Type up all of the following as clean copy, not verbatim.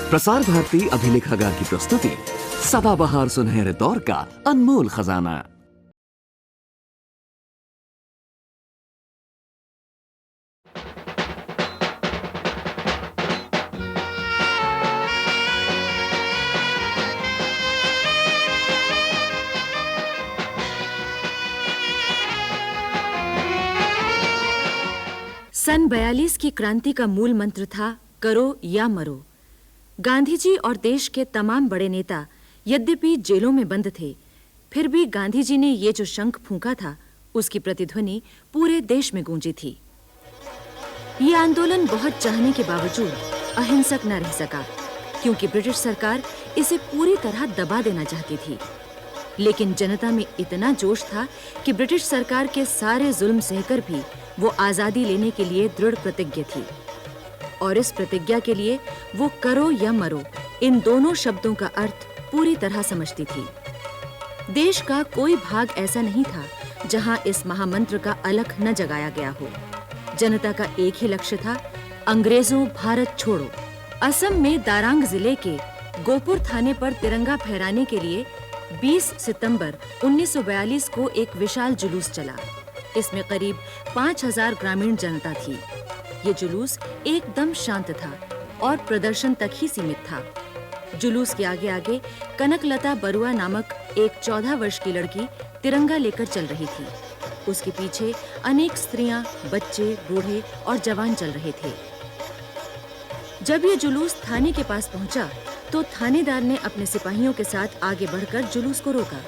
प्रसार भारती अभिलेखागार की प्रस्तुति सदाबहार सुनहरे दौर का अनमोल खजाना। सन 42 की क्रांति का मूल मंत्र था करो या मरो। गांधी जी और देश के तमाम बड़े नेता यद्यपि जेलों में बंद थे, फिर भी गांधी जी ने ये जो शंख फूंका था, उसकी प्रतिध्वनि पूरे देश में गूंजी थी। ये आंदोलन बहुत चाहने के बावजूद अहिंसक न रह सका, क्योंकि ब्रिटिश सरकार इसे पूरी तरह दबा देना चाहती थी। लेकिन जनता में इतना जोश था कि ब्रिटिश सरकार के सारे जुल्म सहकर भी वो आजादी लेने के लिए दृढ़ प्रतिज्ञ थी, और इस प्रतिज्ञा के लिए वो करो या मरो इन दोनों शब्दों का अर्थ पूरी तरह समझती थी। देश का कोई भाग ऐसा नहीं था जहां इस महामंत्र का अलख न जगाया गया हो। जनता का एक ही लक्ष्य था, अंग्रेजों भारत छोड़ो। असम में दारांग जिले के गोपुर थाने पर तिरंगा फहराने के लिए 20 सितंबर 1942 को एक विशाल जुलूस चला। इसमें करीब 5000 ग्रामीण जनता थी। ये जुलूस एकदम शांत था और प्रदर्शन तक ही सीमित था। जुलूस के आगे आगे कनकलता बरुआ नामक एक 14 वर्ष की लड़की तिरंगा लेकर चल रही थी। उसके पीछे अनेक स्त्रियां, बच्चे, बूढ़े और जवान चल रहे थे। जब ये जुलूस थाने के पास पहुंचा, तो थानेदार ने अपने सिपाहियों के साथ आगे बढ़कर जुलूस को रोका।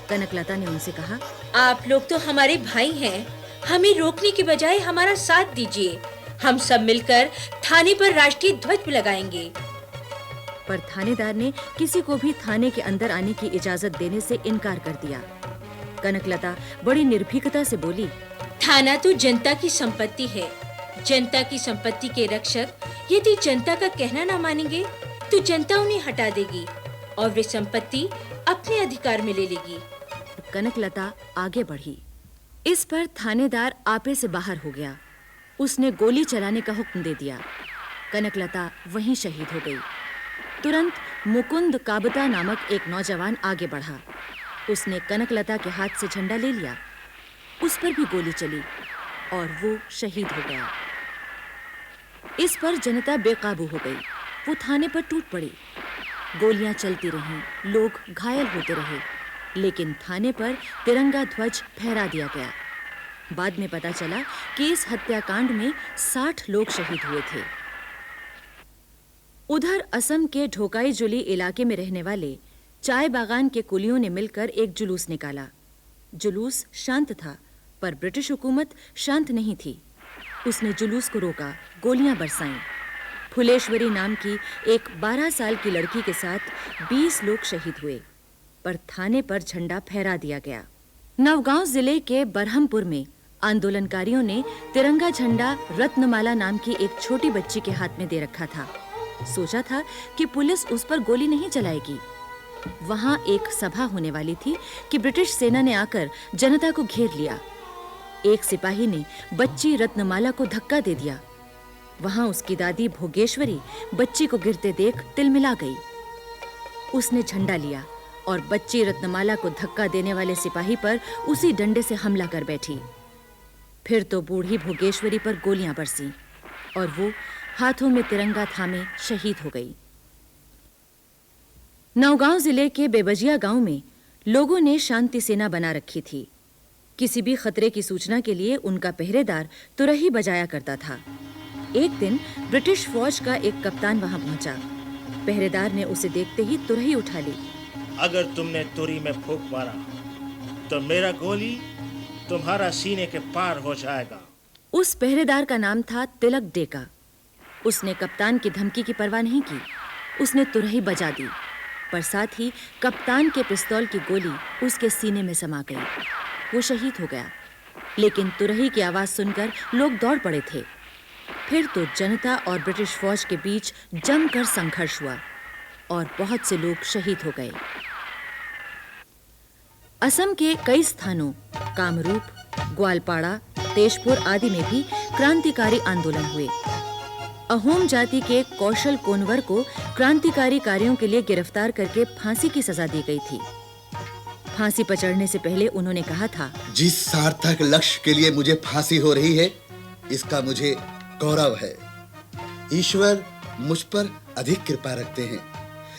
कनकलता ने उनसे कहा, आप लोग तो हमारे भाई हैं, हमें रोकने के बजाय हमारा साथ दीजिए। हम सब मिलकर थाने पर राष्ट्रीय ध्वज लगाएंगे। पर थानेदार ने किसी को भी थाने के अंदर आने की इजाजत देने से इनकार कर दिया। कनकलता बड़ी निर्भीकता से बोली, थाना तो जनता की संपत्ति है। जनता की संपत्ति के रक्षक यदि जनता का कहना ना मानेंगे, तो जनता उन्हें हटा देगी और वे संपत्ति अपने अधिकार में ले लेगी। कनकलता आगे बढ़ी। इस पर थानेदार आपे से बाहर हो गया। उसने गोली चलाने का हुक्म दे दिया। कनकलता वहीं शहीद हो गई। तुरंत मुकुंद काबता नामक एक नौजवान आगे बढ़ा। उसने कनकलता के हाथ से झंडा ले लिया। उस पर भी गोली चली और वो शहीद हो गया। इस पर जनता बेकाबू हो गई। वो थाने पर टूट पड़ी। गोलियां चलती रहीं, लोग घायल होते रहे, लेकिन थाने पर तिरंगा ध्वज फहरा दिया गया। बाद में पता चला कि इस हत्याकांड में 60 लोग शहीद हुए थे। उधर असम के ढोकाईजुली इलाके में रहने वाले चाय बागान के कुलियों ने मिलकर एक जुलूस निकाला। जुलूस शांत था, पर ब्रिटिश हुकूमत शांत नहीं थी। उसने जुलूस को रोका, गोलियां बरसाईं। फुलेश्वरी नाम की एक 12 साल की लड़की के साथ 20 लोग शहीद हुए, पर थाने पर झंडा फहरा दिया गया। नवगांव जिले के बरहमपुर में आंदोलनकारियों ने तिरंगा झंडा रत्नमाला नाम की एक छोटी बच्ची के हाथ में दे रखा था। सोचा था कि पुलिस उस पर गोली नहीं चलाएगी। वहां एक सभा होने वाली थी कि ब्रिटिश सेना ने आकर जनता को घेर लिया। एक सिपाही ने बच्ची रत्नमाला को धक्का दे दिया। वहां उसकी दादी भोगेश्वरी बच्ची को गिरते देख तिलमिला गई। उसने झंडा लिया और बच्ची रत्नमाला को धक्का देने वाले सिपाही पर उसी डंडे से हमला कर बैठी। फिर तो बूढ़ी भोगेश्वरी पर गोलियां बरसीं और वो हाथों में तिरंगा थामे शहीद हो गई। नौगांव जिले के बेबजिया गांव में लोगों ने शांति सेना बना रखी थी। किसी भी खतरे की सूचना के लिए उनका पहरेदार तुरही बजाया करता था। एक दिन ब्रिटिश फौज का एक कप्तान वहां पहुंचा। पहरेदार ने उसे देखते ही तुरही उठा ली। अगर तुमने तुरी में फूंक मारा तो मेरा गोली तुम्हारा सीने के पार हो जाएगा। उस पहरेदार का नाम था तिलक डेका। उसने कप्तान की धमकी की परवाह नहीं की। उसने तुरही बजा दी, पर साथ ही कप्तान के पिस्तौल की गोली उसके सीने में समा गई। वो शहीद हो गया। लेकिन तुरही की आवाज सुनकर लोग दौड़ पड़े थे। फिर तो जनता और ब्रिटिश फौज के बीच जमकर संघर्ष हुआ और बहुत से लोग शहीद हो गए। असम के कई स्थानों कामरूप, ग्वालपाड़ा, तेजपुर आदि में भी क्रांतिकारी आंदोलन हुए। अहोम जाति के कौशल कोनवर को क्रांतिकारी कार्यों के लिए गिरफ्तार करके फांसी की सजा दी गई थी। फांसी पर चढ़ने से पहले उन्होंने कहा था, जिस सार्थक लक्ष्य के लिए मुझे फांसी हो रही है, इसका मुझे गौरव है। ईश्वर मुझ पर अधिक कृपा रखते हैं,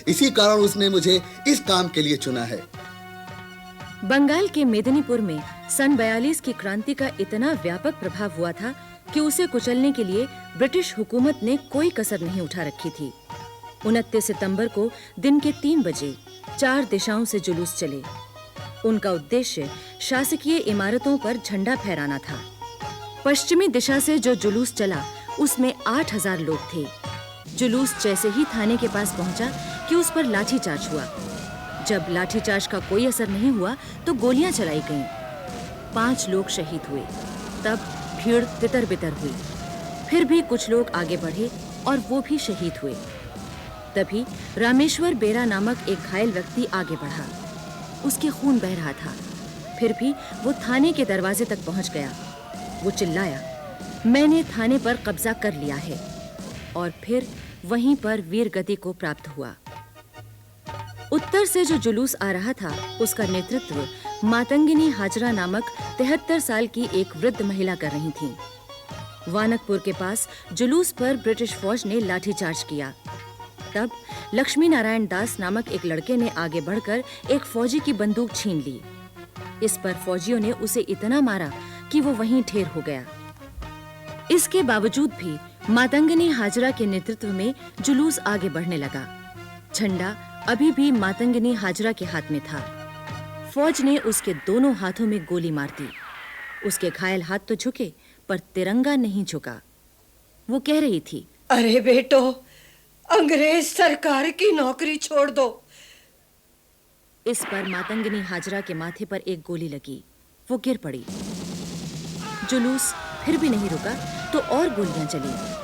इसी कारण उसने मुझे इस काम के लिए चुना है। बंगाल के मेदिनीपुर में सन 42 की क्रांति का इतना व्यापक प्रभाव हुआ था कि उसे कुचलने के लिए ब्रिटिश हुकूमत ने कोई कसर नहीं उठा रखी थी। 29 सितंबर को दिन के 3 बजे 4 दिशाओं से जुलूस चले। उनका उद्देश्य शासकीय इमारतों पर झंडा फहराना था। पश्चिमी दिशा से जो जुलूस चला उसमें 8000 लोग थे। जुलूस जैसे ही थाने के पास पहुंचा कि उस पर लाठीचार्ज हुआ। जब लाठीचार्ज का कोई असर नहीं हुआ तो गोलियां चलाई गईं। 5 लोग शहीद हुए। तब भीड़ तितर-बितर हुई। फिर भी कुछ लोग आगे बढ़े और वो भी शहीद हुए। तभी रामेश्वर बेरा नामक एक घायल व्यक्ति आगे बढ़ा। उसके खून बह रहा था। फिर भी वो थाने के दरवाजे तक पहुंच गया। वो चिल्लाया, मैंने थाने पर कब्जा कर लिया है। और फिर वहीं पर वीर गति को प्राप्त हुआ। उत्तर से जो जुलूस आ रहा था उसका नेतृत्व मातंगिनी हाजरा नामक 73 साल की एक वृद्ध महिला कर रही थीं। वानकपुर के पास जुलूस पर ब्रिटिश फौज ने लाठीचार्ज किया। तब लक्ष्मी नारायण दास नामक एक लड़के ने आगे बढ़कर एक फौजी की बंदूक छीन ली। इस पर फौजियों ने उसे इतना मारा कि वो वहीं ढेर हो गया। इसके बावजूद भी मातंगिनी हाजरा के नेतृत्व में जुलूस आगे बढ़ने लगा। झंडा अभी भी मातंगिनी हाजरा के हाथ में था। फौज ने उसके दोनों हाथों में गोली मार दी। उसके घायल हाथ तो झुके पर तिरंगा नहीं झुका। वो कह रही थी, अरे बेटो, अंग्रेज सरकार की नौकरी छोड़ दो। इस पर मातंगिनी हाजरा के माथे पर एक गोली लगी। वो गिर पड़ी। जुलूस फिर भी नहीं रुका तो और गोलियां चली।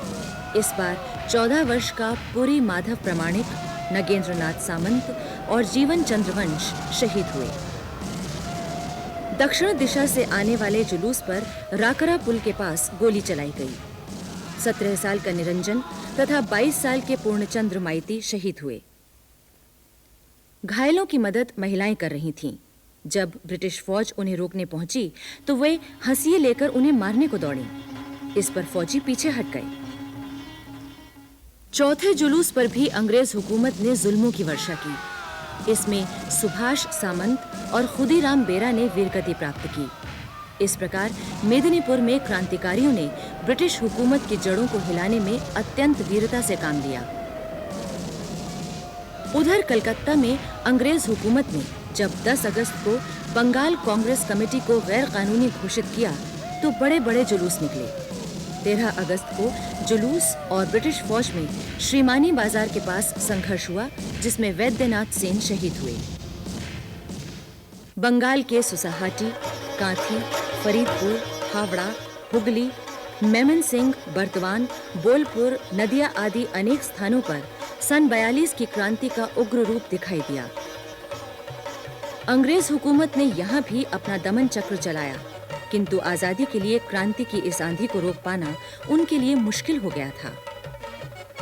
इस बार 14 वर्ष का पुरी माधव प्रमाणिक, नगेंद्रनाथ सामंत और जीवन चंद्र वंश शहीद हुए। दक्षिण दिशा से आने वाले जुलूस पर राकरा पुल के पास गोली चलाई गई। 17 साल का निरंजन तथा 22 साल के पूर्णचंद्र माइती शहीद हुए। घायलों की मदद महिलाएं कर रही थीं। जब ब्रिटिश फौज उन्हें रोकने पहुंची तो वे हंसिये लेकर उन्हें मारने को दौड़ी। इस पर फौजी पीछे हट गए। चौथे जुलूस पर भी अंग्रेज हुकूमत ने जुल्मों की वर्षा की। इसमें सुभाष सामंत और खुदीराम बेरा ने वीरगति प्राप्त की। इस प्रकार मेदिनीपुर में क्रांतिकारियों ने ब्रिटिश हुकूमत की जड़ों को हिलाने में अत्यंत वीरता से काम लिया। उधर कलकत्ता में अंग्रेज हुकूमत ने जब 10 अगस्त को बंगाल कांग्रेस कमेटी को गैर कानूनी घोषित किया तो बड़े-बड़े जुलूस निकले। 13 अगस्त को जुलूस और ब्रिटिश फौज में श्रीमानी बाजार के पास संघर्ष हुआ, जिसमें वैद्यनाथ सेन शहीद हुए। बंगाल के सुसाहाटी, कांथी, फरीदपुर, हावड़ा, हुगली, मेमन सिंह, बर्दवान, बोलपुर, नदिया आदि अनेक स्थानों पर सन 42 की क्रांति का उग्र रूप दिखाई दिया। अंग्रेज हुकूमत ने यहाँ भी अपना दमन चक्र चलाया, किंतु आजादी के लिए क्रांति की इस आंधी को रोक पाना उनके लिए मुश्किल हो गया था।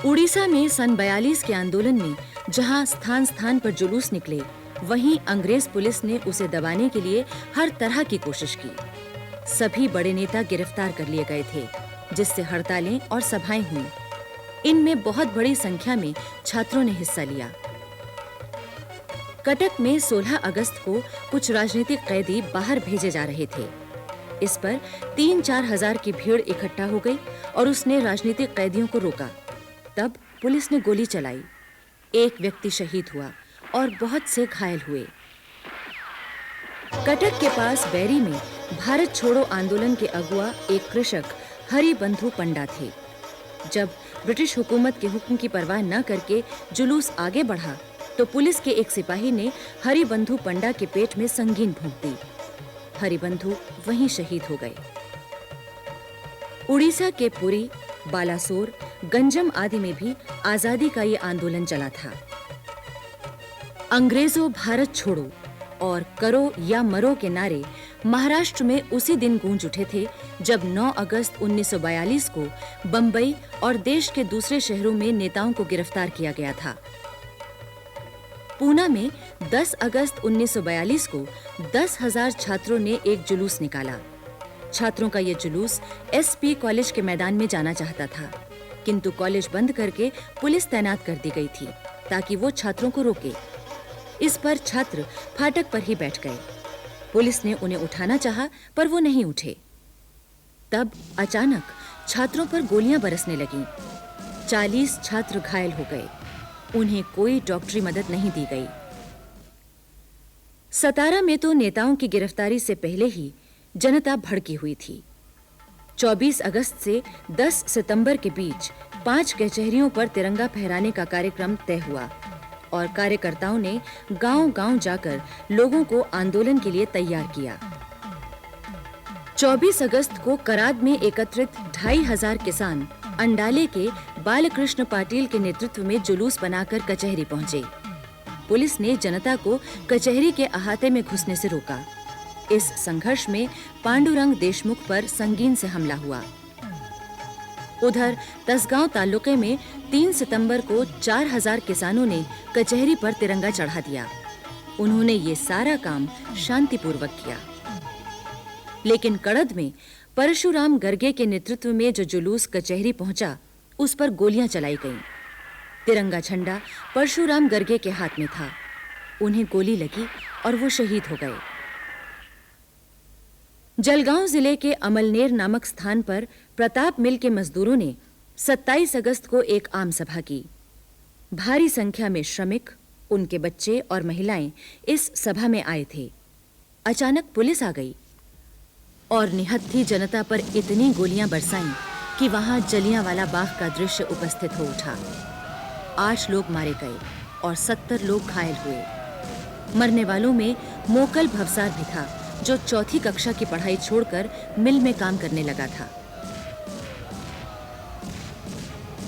उड़ीसा में सन 42 के आंदोलन में जहाँ स्थान-स्थान पर जुलूस निकले, वहीं अंग्रेज पुलिस ने उसे दबाने के लिए हर तरह की कोशिश की। सभी बड़े नेता गिरफ्तार कर लिए गए थे, जिससे हड़तालें और सभाएं हुईं। इनमें बहुत बड़ी संख्या में छात्रों ने हिस्सा लिया। कटक में 16 अगस्त को कुछ राजनीतिक कैदी बाहर भेजे जा रहे थे। इस पर 3-4 हजार की भीड़ इकट्ठा हो गई और उसने राजनीतिक कैदियों को रोका। तब पुलिस ने गोली चलाई। एक व्यक्ति शहीद हुआ और बहुत से घायल हुए। कटक के पास बैरी में भारत छोड़ो आंदोलन के अगुआ एक कृषक हरिबंधु पंडा थे। जब ब्रिटिश हुकूमत के हुक्म की परवाह न करके जुलूस आगे बढ़ा तो पुलिस के एक सिपाही ने हरिबंधु पंडा के पेट में संगीन भोंक दी। हरिबंधु वहीं शहीद हो गए। उड़ीसा के पुरी, बालासोर, गंजम आदि में भी आजादी का ये आंदोलन चला था। अंग्रेजों भारत छोड़ो और करो या मरो के नारे महाराष्ट्र में उसी दिन गूंज उठे थे जब 9 अगस्त 1942 को बंबई और देश के दूसरे शहरों में नेताओं को गिरफ्तार किया गया था। पूना में 10 अगस्त 1942 को 10,000 छात्रों ने एक जुलूस निकाला। छात्रों का यह जुलूस एसपी कॉलेज के मैदान में जाना चाहता था, किंतु कॉलेज बंद करके पुलिस तैनात कर दी गई थी ताकि वो छात्रों को रोके। इस पर छात्र फाटक पर ही बैठ गए। पुलिस ने उन्हें उठाना चाहा, पर वो नहीं उठे। तब अचानक छात्रों पर गोलियां बरसने लगीं। 40 छात्र घायल हो गए। उन्हें कोई डॉक्टरी मदद नहीं दी गई। 17 में तो नेताओं की गिरफ्तारी से पहले ही जनता भड़की हुई थी। 24 अगस्त से 10 सितंबर के बीच 5 कचहरियों पर तिरंगा फहराने का कार्यक्रम तय हुआ और कार्यकर्ताओं ने गांव-गांव जाकर लोगों को आंदोलन के लिए तैयार किया। 24 अगस्त को कराद में एकत्रित 2,500 किसान अंडाले के बालकृष्ण पाटिल के नेतृत्व में जुलूस बनाकर कचहरी पहुंचे। पुलिस ने जनता को कचहरी के अहाते में घुसने से रोका। इस संघर्ष में पांडुरंग देशमुख पर संगीन से हमला हुआ। उधर तसगांव तालुके में 3 सितंबर को 4,000 किसानों ने कचहरी पर तिरंगा चढ़ा दिया। उन्होंने ये सारा काम शांतिपूर्वक किया। लेकिन कड़द में परशुराम गर्गे के नेतृत्व में जो जुलूस कचहरी पहुंचा, उस पर गोलियां चलाई गईं। तिरंगा झंडा परशुराम गर्गे के हाथ में था। उन्हें गोली लगी और वो शहीद हो गए। जलगांव जिले के अमलनेर नामक स्थान पर प्रताप मिल के मजदूरों ने 27 अगस्त को एक आम सभा की। भारी संख्या में श्रमिक, उनके बच्चे और महिलाएं इस सभा में आए थे। अचानक पुलिस आ गई और निहत्थी जनता पर इतनी गोलियां बरसाईं कि वहां जलियांवाला बाग का दृश्य उपस्थित हो उठा। 8 लोग मारे गए और 70 लोग घायल हुए। मरने वालों में मोकल भवसार भी था, जो 4ठी कक्षा की पढ़ाई छोड़कर मिल में काम करने लगा था।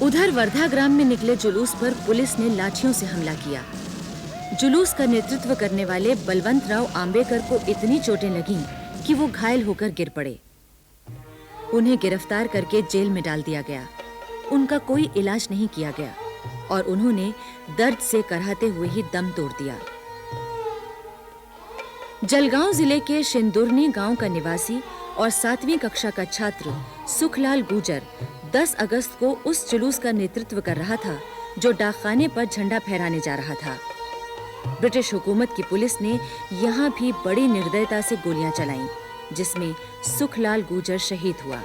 उधर वर्धा ग्राम में निकले जुलूस पर पुलिस ने लाठियों से हमला किया। जुलूस का नेतृत्व करने वाले बलवंतराव आंबेकर को इतनी चोटें लगीं कि वो घायल होकर गिर पड़े। उन्हें गिरफ्तार करके जेल में डाल दिया गया। उनका कोई इलाज नहीं किया गया और उन्होंने दर्द से कराहते हुए ही दम तोड़ दिया। जलगांव जिले के शिंदुरनी गांव का निवासी और 7वीं कक्षा का छात्र सुखलाल गुजर 10 अगस्त को उस जुलूस का नेतृत्व कर रहा था जो डाकखाने पर झंडा फहराने जा रहा था। ब्रिटिश हुकूमत की पुलिस ने यहाँ भी बड़ी निर्दयता से गोलियां चलाईं, जिसमें सुखलाल गुजर शहीद हुआ।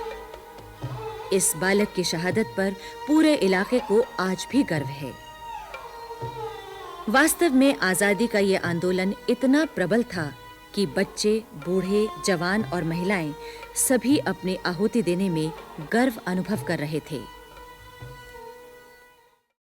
इस बालक की शहादत पर पूरे इलाके को आज भी गर्व है। वास्तव में आजादी का ये आंदोलन इतना प्रबल था कि बच्चे, बूढ़े, जवान और महिलाएं सभी अपनी आहुति देने में गर्व अनुभव कर रहे थे।